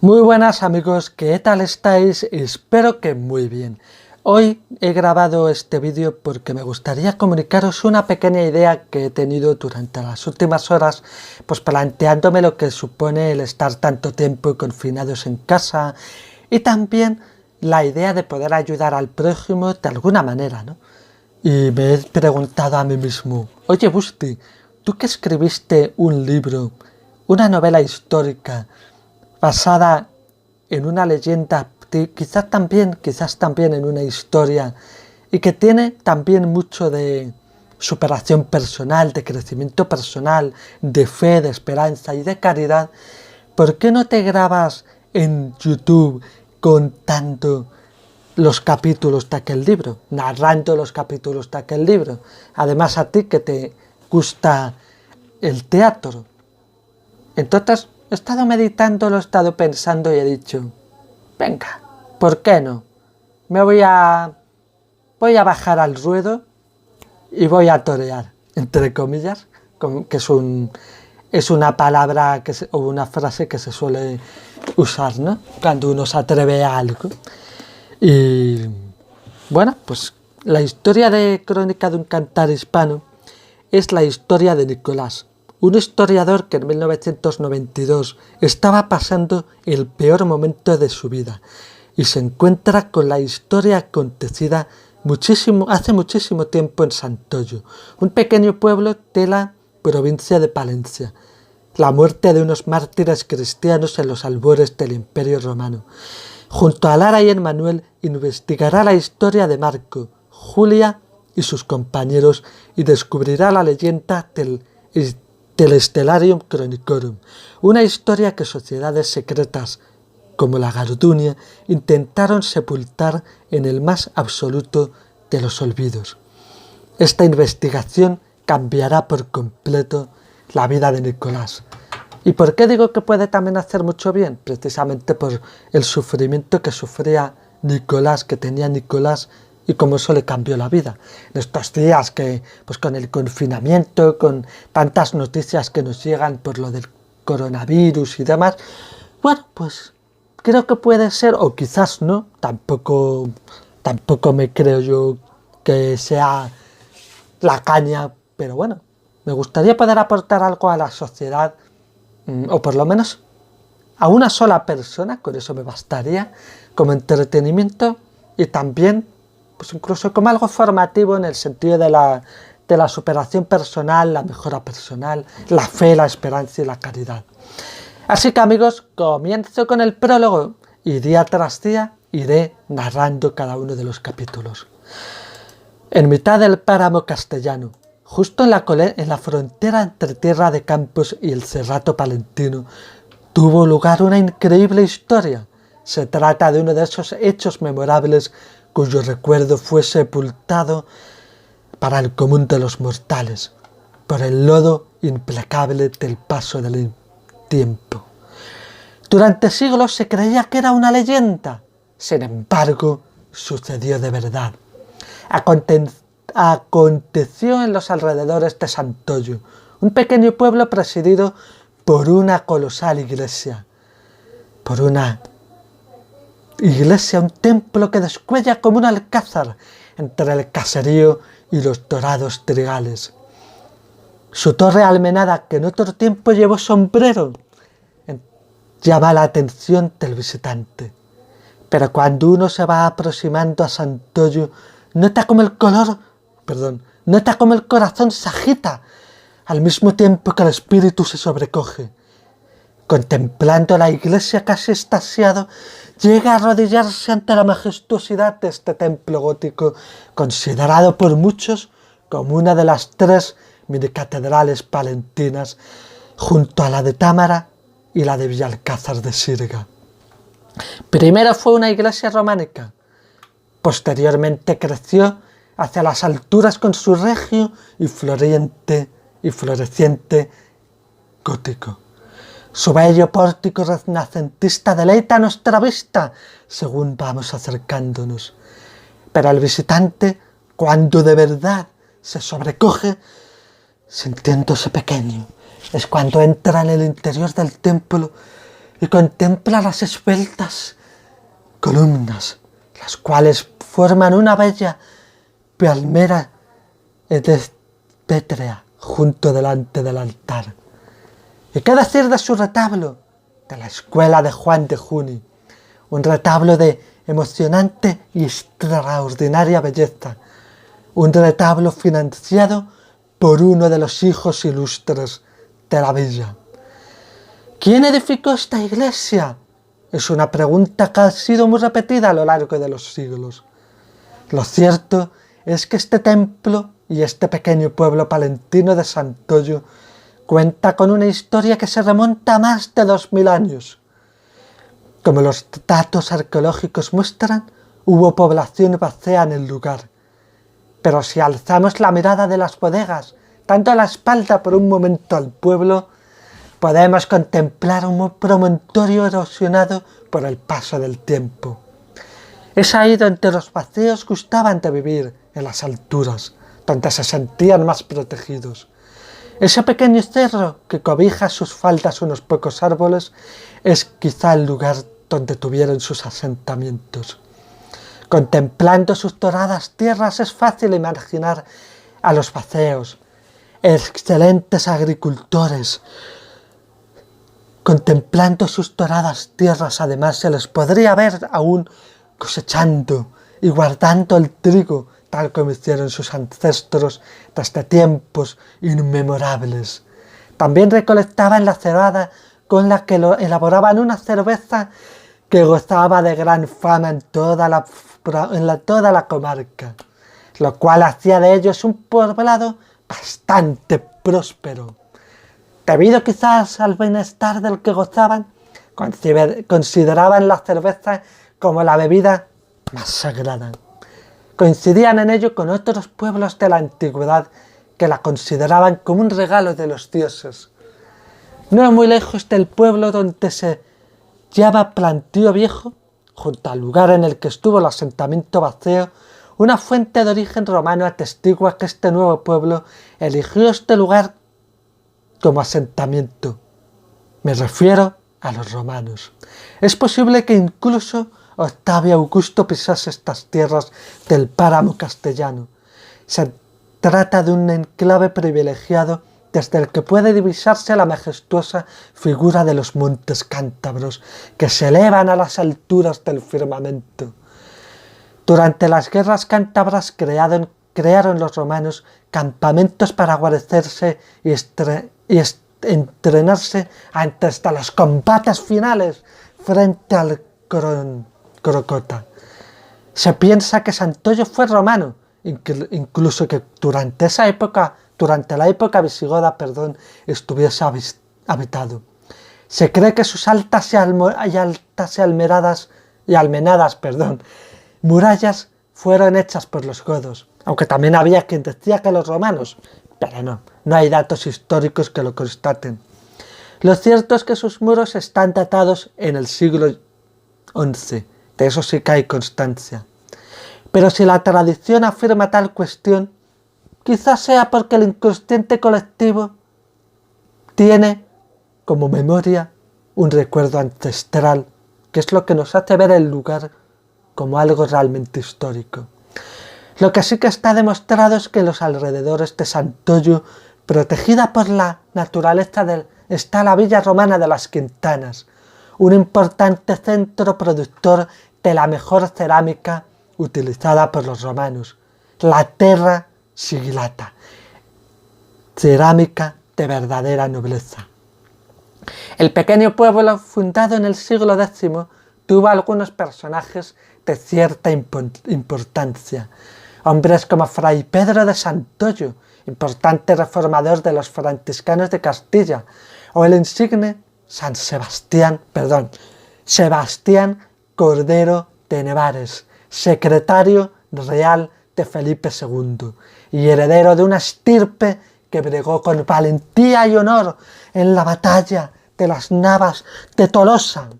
Muy buenas amigos, ¿qué tal estáis? Espero que muy bien. Hoy he grabado este vídeo porque me gustaría comunicaros una pequeña idea que he tenido durante las últimas horas, pues planteándome lo que supone el estar tanto tiempo confinados en casa y también la idea de poder ayudar al prójimo de alguna manera, ¿no? Y me he preguntado a mí mismo, oye Busti, tú que escribiste un libro, una novela histórica, basada en una leyenda, quizás también en una historia, y que tiene también mucho de superación personal, de crecimiento personal, de fe, de esperanza y de caridad. ¿Por qué no te grabas en YouTube contando los capítulos de aquel libro, narrando los capítulos de aquel libro? Además, a ti que te gusta el teatro. Entonces, he estado meditando, lo he estado pensando y he dicho, venga, ¿por qué no? Voy a bajar al ruedo y voy a torear, entre comillas, que es una palabra o una frase que se suele usar, ¿no? Cuando uno se atreve a algo. Y bueno, pues la historia de Crónica de un cantar hispano es la historia de Nicolás, un historiador que en 1992 estaba pasando el peor momento de su vida y se encuentra con la historia acontecida hace muchísimo tiempo en Santoyo, un pequeño pueblo de la provincia de Palencia. La muerte de unos mártires cristianos en los albores del Imperio Romano. Junto a Lara y Emmanuel investigará la historia de Marco, Julia y sus compañeros y descubrirá la leyenda del Stellarium Chronicorum, una historia que sociedades secretas como la Gardunia intentaron sepultar en el más absoluto de los olvidos. Esta investigación cambiará por completo la vida de Nicolás. ¿Y por qué digo que puede también hacer mucho bien? Precisamente por el sufrimiento que sufría Nicolás, que tenía Nicolás, y cómo eso le cambió la vida. En estos días que, pues con el confinamiento, con tantas noticias que nos llegan por lo del coronavirus y demás, bueno, pues creo que puede ser, o quizás no, tampoco me creo yo que sea la caña, pero bueno, me gustaría poder aportar algo a la sociedad, o por lo menos a una sola persona, con eso me bastaría, como entretenimiento y también pues incluso como algo formativo en el sentido de la superación personal, la mejora personal, la fe, la esperanza y la caridad. Así que amigos, comienzo con el prólogo y día tras día iré narrando cada uno de los capítulos. En mitad del páramo castellano, justo en la frontera entre Tierra de Campos y el Cerrato Palentino, tuvo lugar una increíble historia. Se trata de uno de esos hechos memorables cuyo recuerdo fue sepultado para el común de los mortales, por el lodo implacable del paso del tiempo. Durante siglos se creía que era una leyenda, sin embargo, sucedió de verdad. Aconteció en los alrededores de Santoyo, un pequeño pueblo presidido por una colosal iglesia, un templo que descuella como un alcázar entre el caserío y los dorados trigales. Su torre almenada, que en otro tiempo llevó sombrero, llama la atención del visitante. Pero cuando uno se va aproximando a Santoyo, nota como el corazón se agita, al mismo tiempo que el espíritu se sobrecoge. Contemplando la iglesia casi extasiado, llega a arrodillarse ante la majestuosidad de este templo gótico, considerado por muchos como una de las 3 minicatedrales palentinas, junto a la de Támara y la de Villalcázar de Sirga. Primero fue una iglesia románica, posteriormente creció hacia las alturas con su regio y floreciente gótico. Su bello pórtico renacentista deleita nuestra vista según vamos acercándonos. Pero el visitante, cuando de verdad se sobrecoge, sintiéndose pequeño, es cuando entra en el interior del templo y contempla las esbeltas columnas, las cuales forman una bella palmera pétrea junto delante del altar. ¿Y qué decir de su retablo? De la escuela de Juan de Juni, un retablo de emocionante y extraordinaria belleza, un retablo financiado por uno de los hijos ilustres de la villa. ¿Quién edificó esta iglesia? Es una pregunta que ha sido muy repetida a lo largo de los siglos. Lo cierto es que este templo y este pequeño pueblo palentino de Santoyo cuenta con una historia que se remonta a más de 2000 años. Como los datos arqueológicos muestran, hubo población vacía en el lugar. Pero si alzamos la mirada de las bodegas, tanto a la espalda por un momento al pueblo, podemos contemplar un promontorio erosionado por el paso del tiempo. Es ahí donde los vacíos gustaban de vivir, en las alturas, donde se sentían más protegidos. Ese pequeño cerro que cobija a sus faldas unos pocos árboles es quizá el lugar donde tuvieron sus asentamientos. Contemplando sus doradas tierras es fácil imaginar a los vacíos, excelentes agricultores. Contemplando sus doradas tierras, además, se les podría ver aún cosechando y guardando el trigo, tal como hicieron sus ancestros desde tiempos inmemorables. También recolectaban la cebada con la que elaboraban una cerveza que gozaba de gran fama en toda la comarca, lo cual hacía de ellos un poblado bastante próspero. Debido quizás al bienestar del que gozaban, consideraban la cerveza como la bebida más sagrada. Coincidían en ello con otros pueblos de la antigüedad que la consideraban como un regalo de los dioses. No muy lejos del pueblo donde se llama Plantío Viejo, junto al lugar en el que estuvo el asentamiento vacío, una fuente de origen romano atestigua que este nuevo pueblo eligió este lugar como asentamiento. Me refiero a los romanos. Es posible que incluso Octavio Augusto pisase estas tierras del páramo castellano. Se trata de un enclave privilegiado desde el que puede divisarse la majestuosa figura de los montes cántabros que se elevan a las alturas del firmamento. Durante las guerras cántabras crearon los romanos campamentos para guarecerse y entrenarse antes de los combates finales frente al Crocota. Se piensa que Santoyo fue romano, incluso que durante la época visigoda, estuviese habitado. Se cree que sus altas y almenadas murallas fueron hechas por los godos, aunque también había quien decía que los romanos, pero no hay datos históricos que lo constaten. Lo cierto es que sus muros están datados en el siglo XI, de eso sí que hay constancia. Pero si la tradición afirma tal cuestión, quizás sea porque el inconsciente colectivo tiene como memoria un recuerdo ancestral, que es lo que nos hace ver el lugar como algo realmente histórico. Lo que sí que está demostrado es que en los alrededores de Santoyo, protegida por la naturaleza, está la villa romana de las Quintanas, un importante centro productor de la mejor cerámica utilizada por los romanos, la terra sigillata, cerámica de verdadera nobleza. El pequeño pueblo, fundado en el siglo X, tuvo algunos personajes de cierta importancia. Hombres como Fray Pedro de Santoyo, importante reformador de los franciscanos de Castilla, o el insigne Sebastián Cordero de Nevares, secretario real de Felipe II y heredero de una estirpe que bregó con valentía y honor en la batalla de las Navas de Tolosa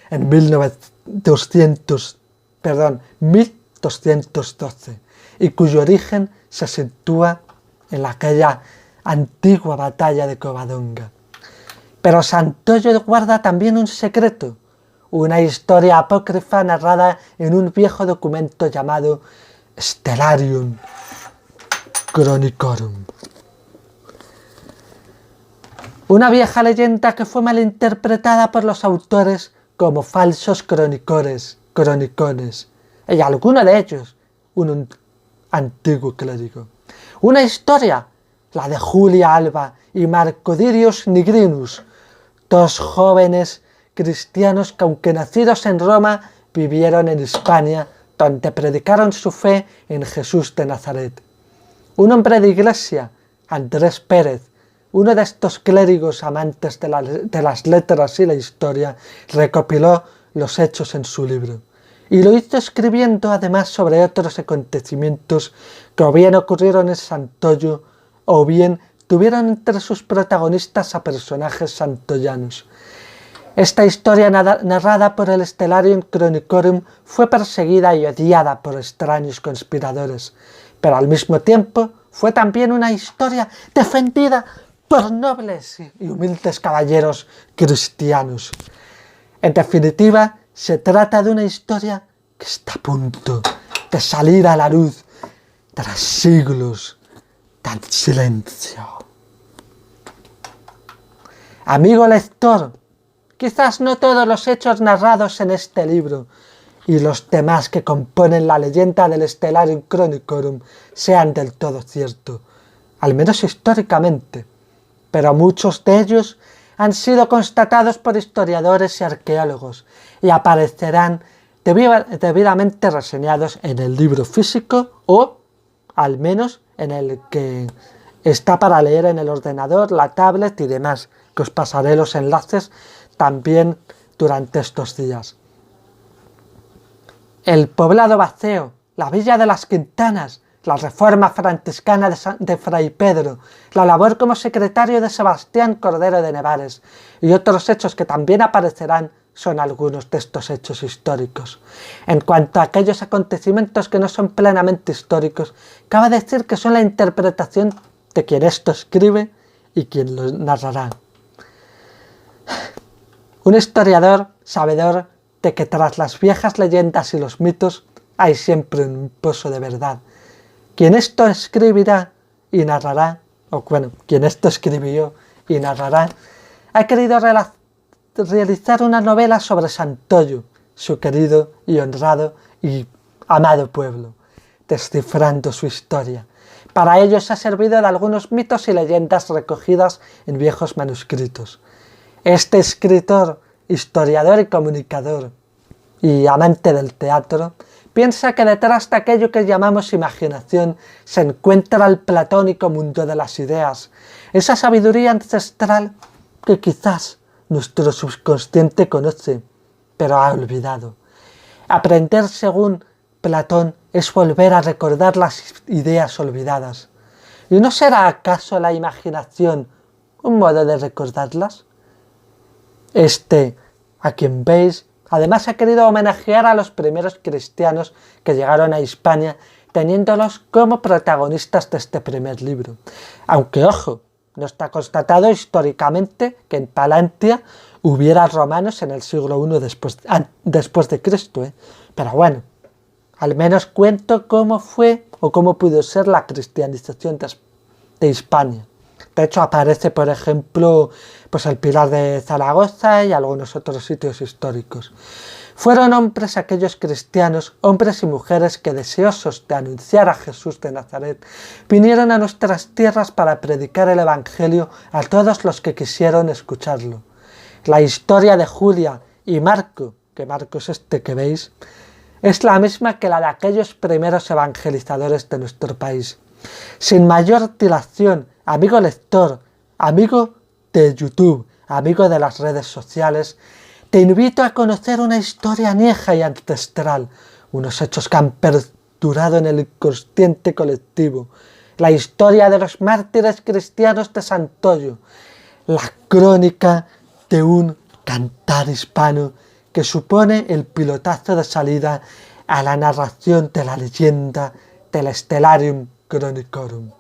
en 1212 y cuyo origen se sitúa en aquella antigua batalla de Covadonga. Pero Santoyo guarda también un secreto, una historia apócrifa narrada en un viejo documento llamado Stellarium Chronicorum. Una vieja leyenda que fue malinterpretada por los autores como falsos cronicones, y alguno de ellos un antiguo clérigo. Una historia, la de Julia Alba y Marco Dirius Nigrinus, dos jóvenes cristianos que, aunque nacidos en Roma, vivieron en Hispania, donde predicaron su fe en Jesús de Nazaret. Un hombre de iglesia, Andrés Pérez, uno de estos clérigos amantes de las letras y la historia, recopiló los hechos en su libro. Y lo hizo escribiendo además sobre otros acontecimientos que o bien ocurrieron en Santoyo o bien tuvieron entre sus protagonistas a personajes santoyanos. Esta historia narrada por el Stellarium Chronicorum fue perseguida y odiada por extraños conspiradores, pero al mismo tiempo fue también una historia defendida por nobles y humildes caballeros cristianos. En definitiva, se trata de una historia que está a punto de salir a la luz tras siglos de silencio. Amigo lector, quizás no todos los hechos narrados en este libro y los demás que componen la leyenda del Stellarium Chronicorum sean del todo ciertos, al menos históricamente, pero muchos de ellos han sido constatados por historiadores y arqueólogos y aparecerán debidamente reseñados en el libro físico o, al menos, en el que está para leer en el ordenador, la tablet y demás, que os pasaré los enlaces también durante estos días. El poblado Baceo, la villa de las Quintanas, la reforma franciscana de Fray Pedro, la labor como secretario de Sebastián Cordero de Nevares y otros hechos que también aparecerán son algunos de estos hechos históricos. En cuanto a aquellos acontecimientos que no son plenamente históricos, cabe decir que son la interpretación de quien esto escribe y quien lo narrará. Un historiador sabedor de que tras las viejas leyendas y los mitos hay siempre un pozo de verdad. Quien esto escribirá y narrará, o bueno, quien esto escribió y narrará, ha querido realizar una novela sobre Santoyo, su querido y honrado y amado pueblo, descifrando su historia. Para ello se ha servido de algunos mitos y leyendas recogidas en viejos manuscritos. Este escritor, historiador y comunicador, y amante del teatro, piensa que detrás de aquello que llamamos imaginación se encuentra el platónico mundo de las ideas, esa sabiduría ancestral que quizás nuestro subconsciente conoce, pero ha olvidado. Aprender según Platón es volver a recordar las ideas olvidadas. ¿Y no será acaso la imaginación un modo de recordarlas? A quien veis, además ha querido homenajear a los primeros cristianos que llegaron a Hispania, teniéndolos como protagonistas de este primer libro. Aunque, ojo, no está constatado históricamente que en Palantia hubiera romanos en el siglo I después de Cristo, Pero bueno, al menos cuento cómo fue o cómo pudo ser la cristianización de Hispania. De hecho, aparece, por ejemplo, pues el Pilar de Zaragoza y algunos otros sitios históricos. Fueron hombres aquellos cristianos, hombres y mujeres que, deseosos de anunciar a Jesús de Nazaret, vinieron a nuestras tierras para predicar el Evangelio a todos los que quisieron escucharlo. La historia de Julia y Marco, que Marco es este que veis, es la misma que la de aquellos primeros evangelizadores de nuestro país. Sin mayor dilación, amigo lector, amigo de YouTube, amigo de las redes sociales, te invito a conocer una historia añeja y ancestral, unos hechos que han perdurado en el inconsciente colectivo, la historia de los mártires cristianos de Santoyo, la crónica de un cantar hispano que supone el pilotazo de salida a la narración de la leyenda del Stellarium Chronicorum.